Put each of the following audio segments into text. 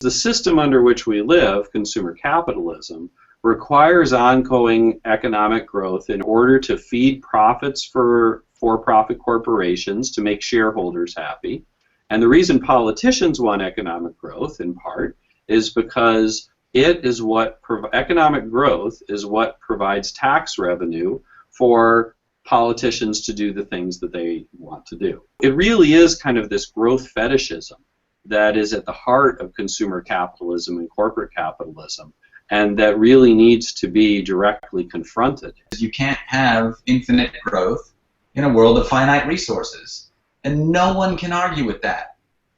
The system under which we live, consumer capitalism, requires ongoing economic growth in order to feed profits for-profit corporations to make shareholders happy. And the reason politicians want economic growth, in part, is because economic growth is what provides tax revenue for politicians to do the things that they want to do. It really is kind of this growth fetishism that is at the heart of consumer capitalism and corporate capitalism, and that really needs to be directly confronted. You can't have infinite growth in a world of finite resources, and no one can argue with that.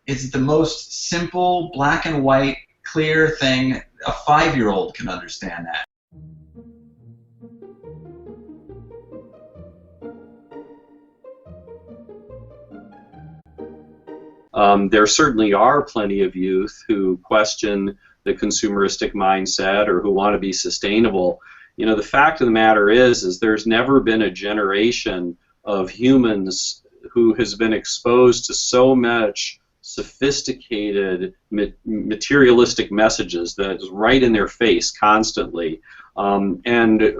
It's the most simple, black and white, clear thing. A 5-year-old can understand that. There certainly are plenty of youth who question the consumeristic mindset or who want to be sustainable. You know, the fact of the matter is there's never been a generation of humans who has been exposed to so much sophisticated materialistic messages that is right in their face constantly, and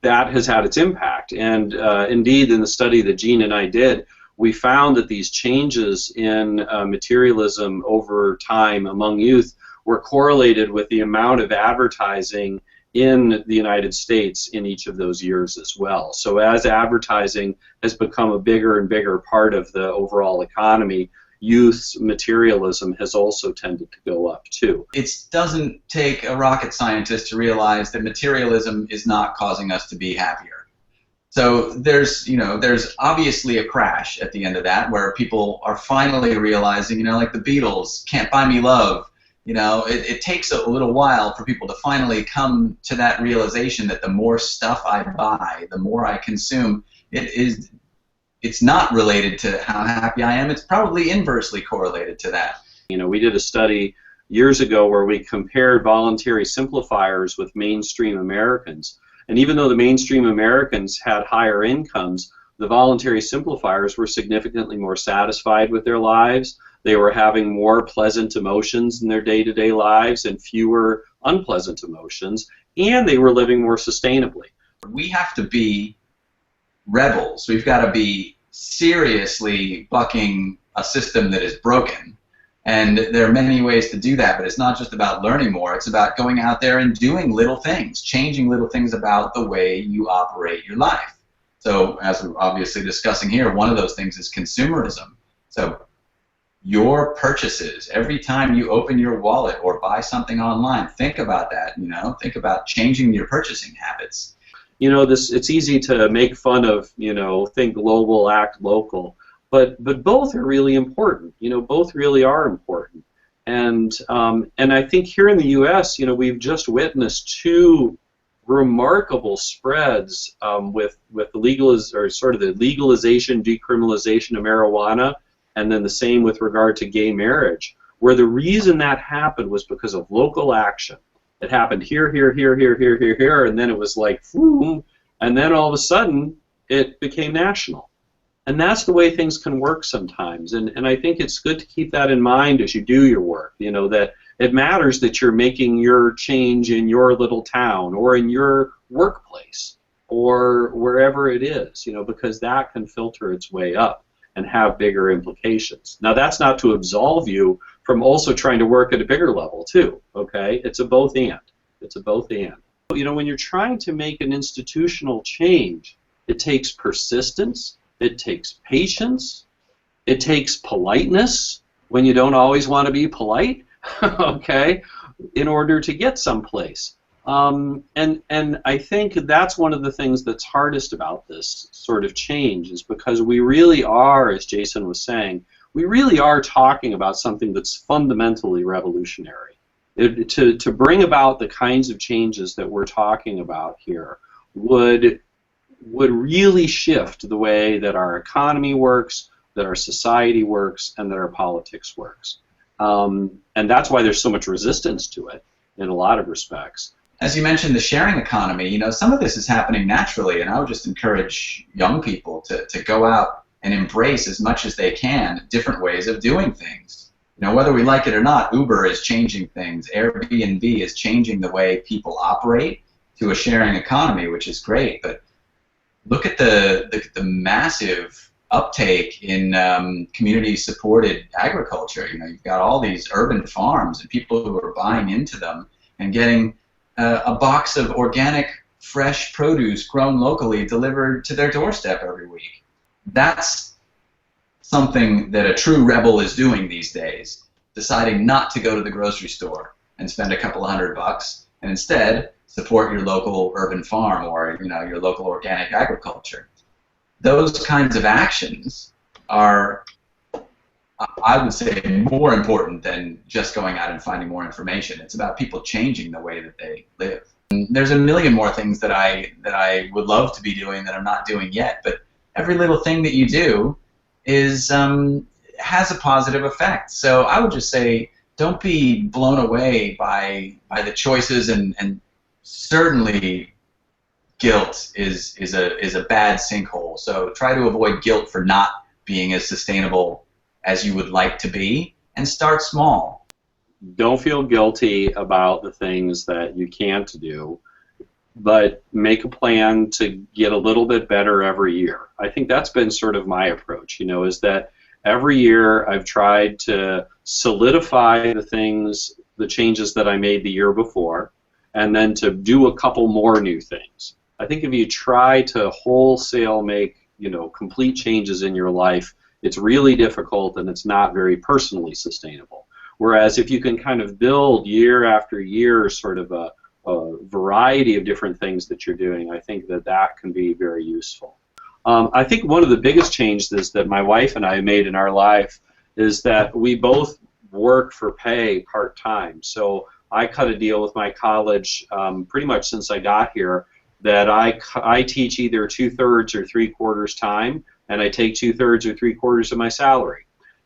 that has had its impact. And indeed, in the study that Gene and I did, we found that these changes in materialism over time among youth were correlated with the amount of advertising in the United States in each of those years as well. So as advertising has become a bigger and bigger part of the overall economy, youth's materialism has also tended to go up too. It doesn't take a rocket scientist to realize that materialism is not causing us to be happier. So there's obviously a crash at the end of that, where people are finally realizing, like the Beatles, "Can't Buy Me Love." It takes a little while for people to finally come to that realization that the more stuff I buy, the more I consume, it's not related to how happy I am. It's probably inversely correlated to that. We did a study years ago where we compared voluntary simplifiers with mainstream Americans. And even though the mainstream Americans had higher incomes, the voluntary simplifiers were significantly more satisfied with their lives. They were having more pleasant emotions in their day-to-day lives and fewer unpleasant emotions, and they were living more sustainably. We have to be rebels. We've got to be seriously bucking a system that is broken. And there are many ways to do that, but it's not just about learning more. It's about going out there and doing little things, changing little things about the way you operate your life. So as we're obviously discussing here, one of those things is consumerism. So your purchases, every time you open your wallet or buy something online, think about that, think about changing your purchasing habits. It's easy to make fun of, think global, act local. But both are really important. Both really are important. And I think here in the U.S., we've just witnessed two remarkable spreads with the legalization, decriminalization of marijuana, and then the same with regard to gay marriage, where the reason that happened was because of local action. It happened here, and then it was like, boom, and then all of a sudden it became national. And that's the way things can work sometimes. And I think it's good to keep that in mind as you do your work, that it matters that you're making your change in your little town or in your workplace or wherever it is, because that can filter its way up and have bigger implications. Now, that's not to absolve you from also trying to work at a bigger level, too, okay? It's a both and. It's a both and. When you're trying to make an institutional change, it takes persistence. It takes patience. It takes politeness when you don't always want to be polite, okay, in order to get someplace. And I think that's one of the things that's hardest about this sort of change is because we really are, as Jason was saying, we really are talking about something that's fundamentally revolutionary. To bring about the kinds of changes that we're talking about here would really shift the way that our economy works, that our society works, and that our politics works. And that's why there's so much resistance to it in a lot of respects. As you mentioned, the sharing economy, some of this is happening naturally, and I would just encourage young people to go out and embrace as much as they can different ways of doing things. You know, whether we like it or not, Uber is changing things. Airbnb is changing the way people operate to a sharing economy, which is great. But look at the massive uptake in community-supported agriculture. You know, you've got all these urban farms and people who are buying into them and getting a box of organic, fresh produce grown locally delivered to their doorstep every week. That's something that a true rebel is doing these days, deciding not to go to the grocery store and spend a couple $100 and instead support your local urban farm or, you know, your local organic agriculture. Those kinds of actions are, I would say, more important than just going out and finding more information. It's about people changing the way that they live. And there's a million more things that I would love to be doing that I'm not doing yet, but every little thing that you do is has a positive effect. So I would just say, don't be blown away by the choices, and certainly guilt is a bad sinkhole. So try to avoid guilt for not being as sustainable as you would like to be, and start small. Don't feel guilty about the things that you can't do, but make a plan to get a little bit better every year. I think that's been sort of my approach, you know, is that every year I've tried to solidify the things, the changes that I made the year before, and then to do a couple more new things. I think if you try to wholesale make, you know, complete changes in your life, it's really difficult and it's not very personally sustainable. Whereas if you can kind of build year after year sort of a variety of different things that you're doing, I think that that can be very useful. I think one of the biggest changes that my wife and I made in our life is that we both work for pay part-time. So I cut a deal with my college pretty much since I got here that I teach either 2/3 or 3/4 time, and I take 2/3 or 3/4 of my salary.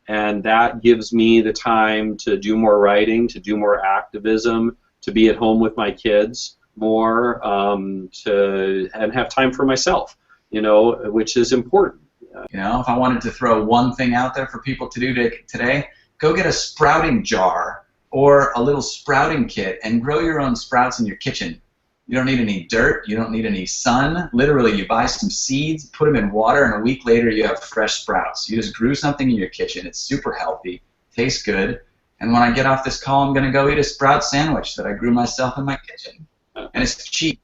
And that gives me the time to do more writing, to do more activism, to be at home with my kids more, and have time for myself, you know, which is important. You know, if I wanted to throw one thing out there for people to do today, go get a sprouting jar or a little sprouting kit and grow your own sprouts in your kitchen. You don't need any dirt, you don't need any sun. Literally, you buy some seeds, put them in water, and a week later you have fresh sprouts. You just grew something in your kitchen. It's super healthy, tastes good, and when I get off this call, I'm going to go eat a sprout sandwich that I grew myself in my kitchen. And it's cheap.